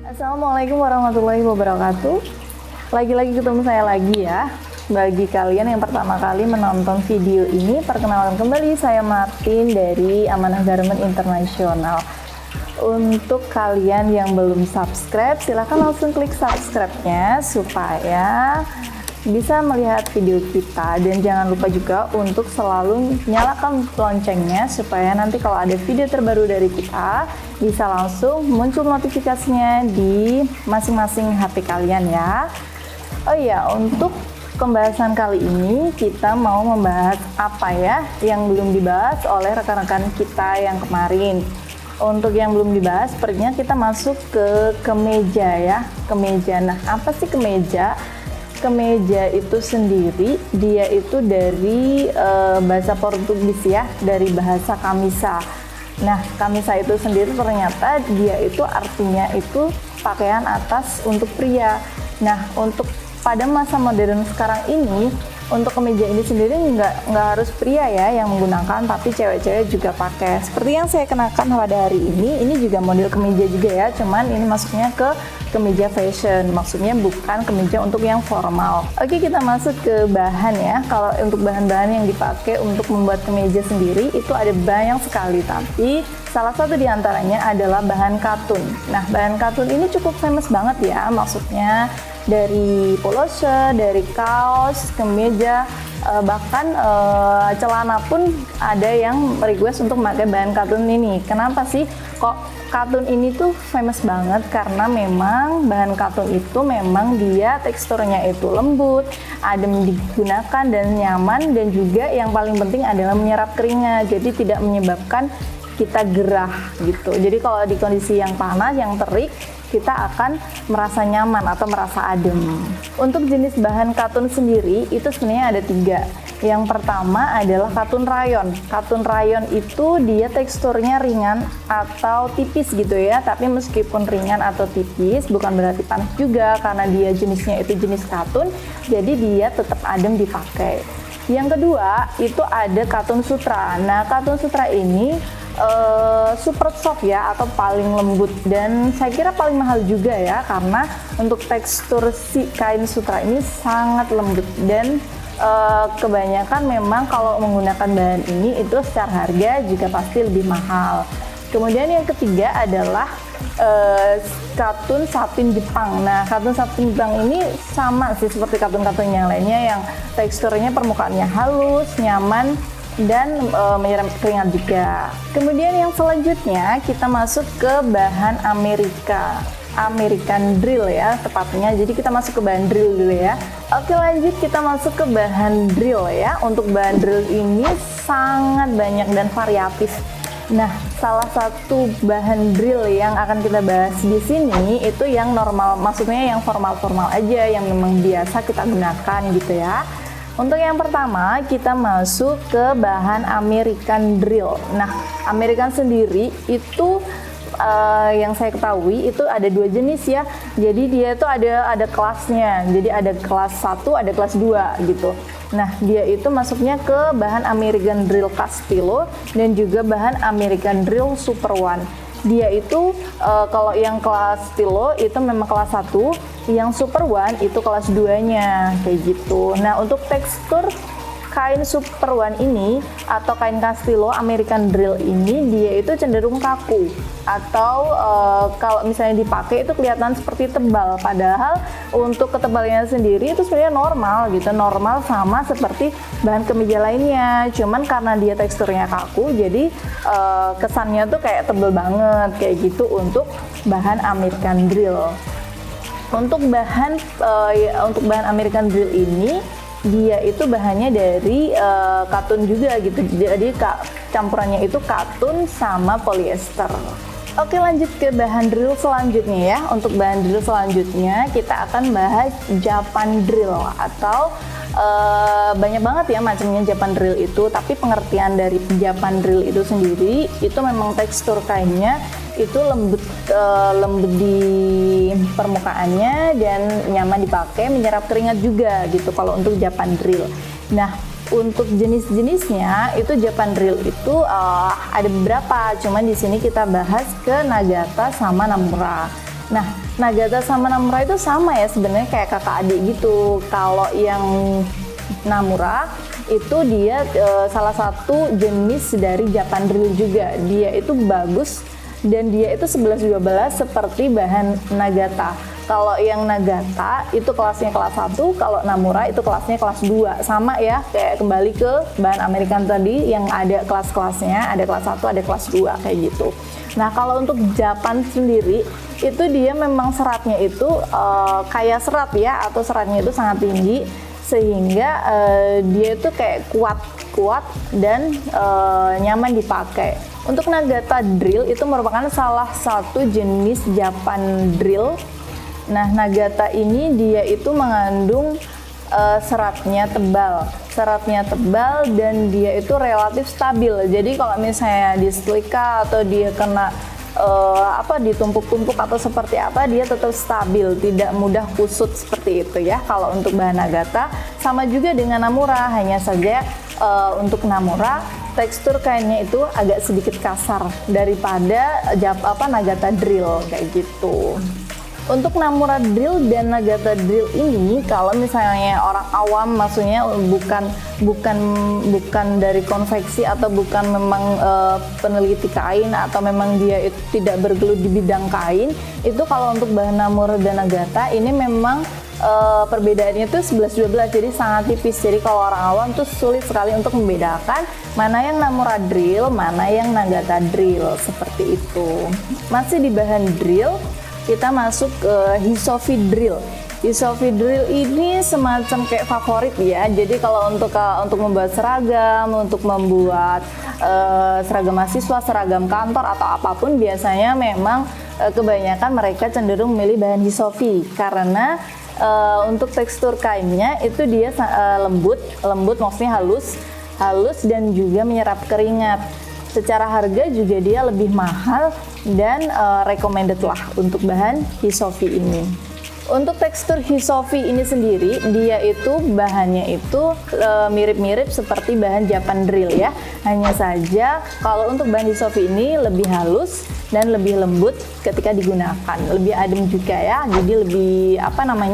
Assalamualaikum warahmatullahi wabarakatuh. Lagi-lagi ketemu saya lagi ya. Bagi kalian yang pertama kali menonton video ini, perkenalkan kembali saya Martin dari Amanah Garment Internasional. Untuk kalian yang belum subscribe, silahkan langsung klik subscribe-nya supaya bisa melihat video kita, dan jangan lupa juga untuk selalu nyalakan loncengnya supaya nanti kalau ada video terbaru dari kita bisa langsung muncul notifikasinya di masing-masing HP kalian ya. Oh iya, untuk pembahasan kali ini kita mau membahas apa ya yang belum dibahas oleh rekan-rekan kita yang kemarin. Untuk yang belum dibahas, sepertinya kita masuk ke kemeja ya. Kemeja. Nah, apa sih kemeja? Kemeja itu sendiri dia itu dari bahasa Portugis ya, dari bahasa kamisa. Nah, kamisa itu sendiri ternyata dia itu artinya itu pakaian atas untuk pria. Nah, untuk pada masa modern sekarang ini, untuk kemeja ini sendiri nggak harus pria ya yang menggunakan, tapi cewek-cewek juga pakai. Seperti yang saya kenakan pada hari ini juga model kemeja juga ya, cuman ini masuknya ke kemeja fashion, maksudnya bukan kemeja untuk yang formal. Oke, kita masuk ke bahan ya. Kalau untuk bahan-bahan yang dipakai untuk membuat kemeja sendiri itu ada banyak sekali, tapi salah satu diantaranya adalah bahan katun. Nah, bahan katun ini cukup famous banget ya, maksudnya dari poloche, dari kaos, kemeja, bahkan celana pun ada yang request untuk memakai bahan katun ini. Kenapa sih kok katun ini tuh famous banget? Karena memang bahan katun itu memang dia teksturnya itu lembut, adem digunakan dan nyaman, dan juga yang paling penting adalah menyerap keringat, jadi tidak menyebabkan kita gerah gitu. Jadi kalau di kondisi yang panas, yang terik, kita akan merasa nyaman atau merasa adem. Untuk jenis bahan katun sendiri itu sebenarnya ada 3. Yang pertama adalah katun rayon. Katun rayon itu dia teksturnya ringan atau tipis gitu ya, tapi meskipun ringan atau tipis bukan berarti panas juga, karena dia jenisnya itu jenis katun, jadi dia tetap adem dipakai. Yang kedua itu ada katun sutra. Nah, katun sutra ini super soft ya, atau paling lembut, dan saya kira paling mahal juga ya, karena untuk tekstur si kain sutra ini sangat lembut, dan kebanyakan memang kalau menggunakan bahan ini itu secara harga juga pasti lebih mahal. Kemudian yang ketiga adalah katun satin Jepang. Nah, katun satin Jepang ini sama sih seperti katun-katun yang lainnya, yang teksturnya permukaannya halus, nyaman, dan menyerap keringat juga. Kemudian yang selanjutnya kita masuk ke bahan American drill ya tepatnya. Jadi kita masuk ke bahan drill dulu ya. Oke, lanjut kita masuk ke bahan drill ya. Untuk bahan drill ini sangat banyak dan variatif. Nah, salah satu bahan drill yang akan kita bahas di sini itu yang normal, maksudnya yang formal-formal aja, yang memang biasa kita gunakan gitu ya. Untuk yang pertama, kita masuk ke bahan American drill. Nah, American sendiri itu yang saya ketahui itu ada 2 jenis ya. Jadi dia itu ada kelasnya. Jadi ada kelas 1, ada kelas 2 gitu. Nah, dia itu masuknya ke bahan American drill Castillo dan juga bahan American drill Super One. Dia itu kalau yang kelas Castillo itu memang kelas 1, yang Super One itu kelas 2-nya kayak gitu. Nah, untuk tekstur kain Super One ini atau kain Castillo American drill ini dia itu cenderung kaku, atau kalau misalnya dipakai itu kelihatan seperti tebal, padahal untuk ketebalannya sendiri itu sebenarnya normal gitu, normal sama seperti bahan kemeja lainnya, cuman karena dia teksturnya kaku jadi kesannya tuh kayak tebal banget kayak gitu untuk bahan American drill. Untuk bahan American drill ini dia itu bahannya dari katun juga gitu, jadi campurannya itu katun sama polyester. Oke, lanjut ke bahan drill selanjutnya ya. Untuk bahan drill selanjutnya kita akan bahas Japan drill, atau banyak banget ya macamnya Japan drill itu, tapi pengertian dari Japan drill itu sendiri itu memang tekstur kainnya itu lembut di permukaannya dan nyaman dipakai, menyerap keringat juga gitu kalau untuk Japan drill. Nah, untuk jenis-jenisnya itu Japan drill itu ada beberapa, cuman di sini kita bahas ke Nagata sama Namura. Nah, Nagata sama Namura itu sama ya sebenarnya, kayak kakak adik gitu. Kalau yang Namura itu dia salah satu jenis dari Japan drill juga. Dia itu bagus dan dia itu 11-12 seperti bahan Nagata. Kalau yang Nagata itu kelasnya kelas 1, kalau Namura itu kelasnya kelas 2. Sama ya, kayak kembali ke bahan American tadi yang ada kelas-kelasnya, ada kelas 1, ada kelas 2 kayak gitu. Nah, kalau untuk Japan sendiri itu dia memang seratnya itu kayak serat ya, atau seratnya itu sangat tinggi sehingga dia itu kayak kuat dan nyaman dipakai. Untuk Nagata drill itu merupakan salah satu jenis Japan drill. Nah, Nagata ini dia itu mengandung seratnya tebal dan dia itu relatif stabil. Jadi kalau misalnya disetrika atau dia kena ditumpuk-tumpuk atau seperti apa, dia tetap stabil, tidak mudah kusut seperti itu ya. Kalau untuk bahan Nagata sama juga dengan Namura, hanya saja untuk Namura tekstur kainnya itu agak sedikit kasar daripada Nagata drill kayak gitu. Untuk Namura drill dan Nagata drill ini, kalau misalnya orang awam, maksudnya bukan dari konveksi atau bukan memang peneliti kain atau memang dia itu tidak bergelut di bidang kain, itu kalau untuk bahan Namura dan Nagata ini memang perbedaannya itu 11-12, jadi sangat tipis. Jadi kalau orang awam tuh sulit sekali untuk membedakan mana yang Namura drill, mana yang Nagata drill, seperti itu. Masih di bahan drill, kita masuk ke Hisofi drill. Hisofi drill ini semacam kayak favorit ya. Jadi kalau untuk membuat seragam, untuk membuat seragam mahasiswa, seragam kantor atau apapun, biasanya memang kebanyakan mereka cenderung memilih bahan Hisofi karena untuk tekstur kainnya itu dia lembut maksudnya halus dan juga menyerap keringat. Secara harga juga dia lebih mahal dan recommended lah untuk bahan Hisofi ini. Untuk tekstur Hisofi ini sendiri, dia itu bahannya itu mirip-mirip seperti bahan Japan drill ya. Hanya saja kalau untuk bahan Hisofi ini lebih halus dan lebih lembut ketika digunakan, lebih adem juga ya. Jadi lebih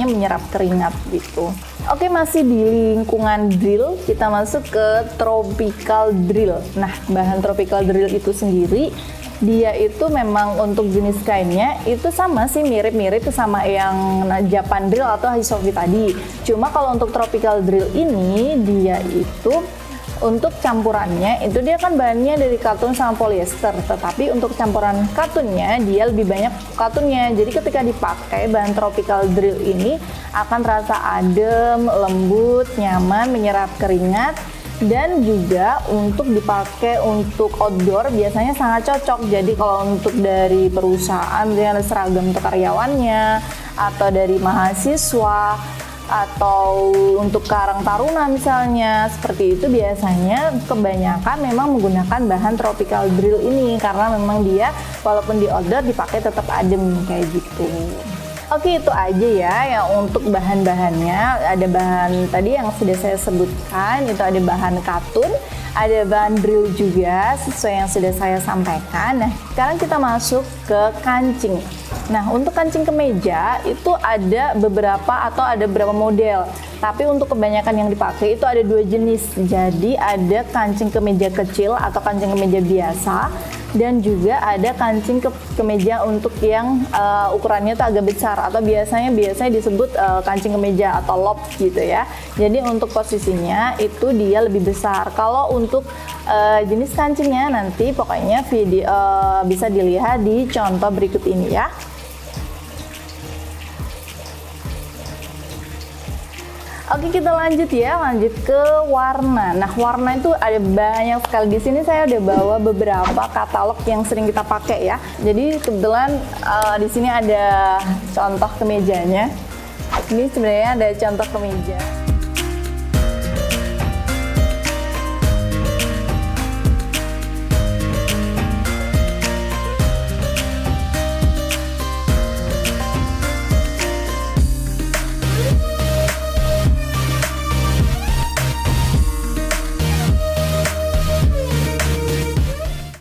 menyerap keringat gitu. Oke, masih di lingkungan drill, kita masuk ke tropical drill. Nah, bahan tropical drill itu sendiri, dia itu memang untuk jenis kainnya itu sama sih, mirip-mirip sama yang Japan drill atau Hisofi tadi. Cuma kalau untuk tropical drill ini, dia itu untuk campurannya itu dia kan bahannya dari katun sama polyester, tetapi untuk campuran katunnya dia lebih banyak katunnya. Jadi ketika dipakai bahan tropical drill ini akan terasa adem, lembut, nyaman, menyerap keringat, dan juga untuk dipakai untuk outdoor biasanya sangat cocok. Jadi kalau untuk dari perusahaan dengan seragam untuk karyawannya atau dari mahasiswa atau untuk Karang Taruna misalnya, seperti itu biasanya kebanyakan memang menggunakan bahan tropical drill ini karena memang dia walaupun di outdoor dipakai tetap adem kayak gitu. Oke, itu aja ya yang untuk bahan-bahannya. Ada bahan tadi yang sudah saya sebutkan, itu ada bahan katun, ada bahan drill juga sesuai yang sudah saya sampaikan. Nah, sekarang kita masuk ke kancing. Nah, untuk kancing kemeja itu ada beberapa model. Tapi untuk kebanyakan yang dipakai itu ada 2 jenis. Jadi ada kancing kemeja kecil atau kancing kemeja biasa, dan juga ada kancing kemeja untuk yang ukurannya itu agak besar atau biasanya disebut kancing kemeja atau lop gitu ya. Jadi untuk posisinya itu dia lebih besar. Kalau untuk jenis kancingnya nanti pokoknya bisa dilihat di contoh berikut ini ya. Oke, kita lanjut ke warna. Nah, warna itu ada banyak sekali. Di sini saya udah bawa beberapa katalog yang sering kita pakai ya. Jadi kebetulan di sini ada contoh kemejanya. Ini sebenarnya ada contoh kemeja.